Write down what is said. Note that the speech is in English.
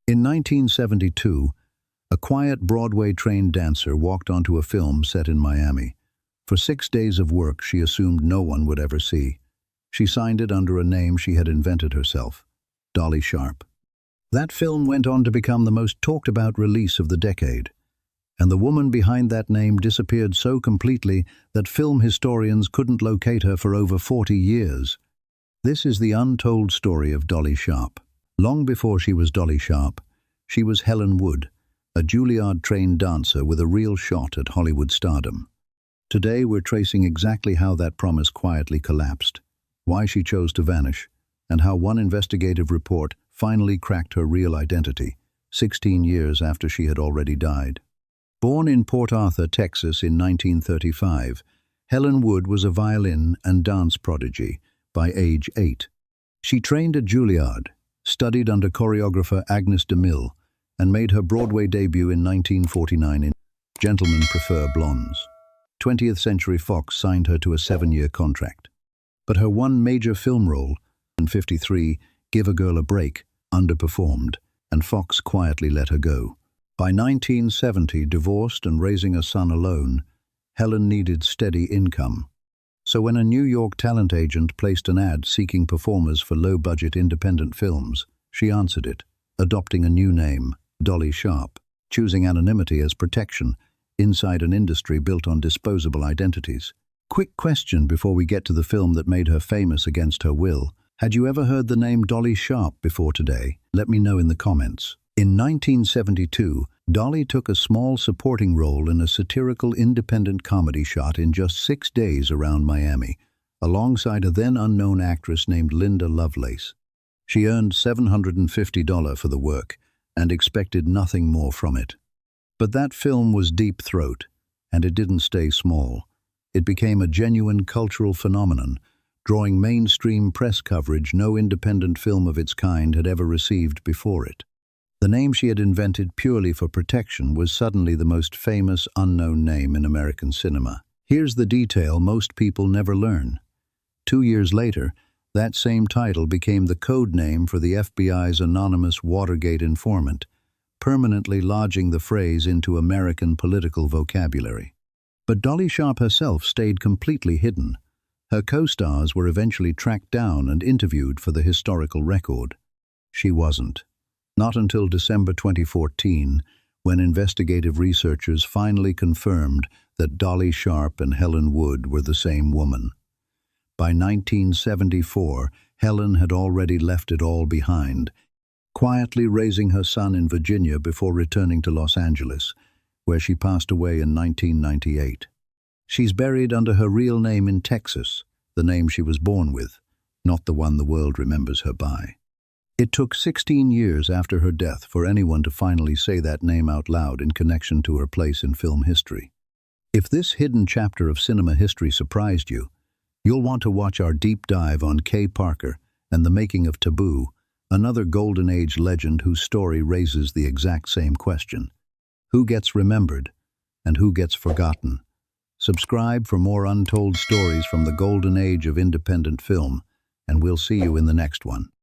In 1972, a quiet Broadway-trained dancer walked onto a film set in Miami. For 6 days of work she assumed no one would ever see. She signed it under a name she had invented herself, Dolly Sharp. That film went on to become the most talked-about release of the decade, and the woman behind that name disappeared so completely that film historians couldn't locate her for over 40 years. This is the untold story of Dolly Sharp. Long before she was Dolly Sharp, she was Helen Wood, a Juilliard-trained dancer with a real shot at Hollywood stardom. Today we're tracing exactly how that promise quietly collapsed, why she chose to vanish, and how one investigative report finally cracked her real identity, 16 years after she had already died. Born in Port Arthur, Texas in 1935, Helen Wood was a violin and dance prodigy by age 8. She trained at Juilliard, studied under choreographer Agnes de Mille, and made her Broadway debut in 1949 in Gentlemen Prefer Blondes. 20th Century Fox signed her to a 7-year contract. But her one major film role, in 1953, Give a Girl a Break, underperformed, and Fox quietly let her go. By 1970, divorced and raising a son alone, Helen needed steady income. So when a New York talent agent placed an ad seeking performers for low-budget independent films, she answered it, adopting a new name, Dolly Sharp, choosing anonymity as protection inside an industry built on disposable identities. Quick question before we get to the film that made her famous against her will. Had you ever heard the name Dolly Sharp before today? Let me know in the comments. In 1972, Dolly took a small supporting role in a satirical independent comedy shot in just 6 days around Miami, alongside a then-unknown actress named Linda Lovelace. She earned $750 for the work and expected nothing more from it. But that film was Deep Throat, and it didn't stay small. It became a genuine cultural phenomenon, drawing mainstream press coverage no independent film of its kind had ever received before it. The name she had invented purely for protection was suddenly the most famous unknown name in American cinema. Here's the detail most people never learn. 2 years later, that same title became the code name for the FBI's anonymous Watergate informant, permanently lodging the phrase into American political vocabulary. But Dolly Sharp herself stayed completely hidden. Her co-stars were eventually tracked down and interviewed for the historical record. She wasn't. Not until December 2014, when investigative researchers finally confirmed that Dolly Sharp and Helen Wood were the same woman. By 1974, Helen had already left it all behind, quietly raising her son in Virginia before returning to Los Angeles, where she passed away in 1998. She's buried under her real name in Texas, the name she was born with, not the one the world remembers her by. It took 16 years after her death for anyone to finally say that name out loud in connection to her place in film history. If this hidden chapter of cinema history surprised you, you'll want to watch our deep dive on Kay Parker and the making of Taboo, another Golden Age legend whose story raises the exact same question. Who gets remembered and who gets forgotten? Subscribe for more untold stories from the Golden Age of independent film, and we'll see you in the next one.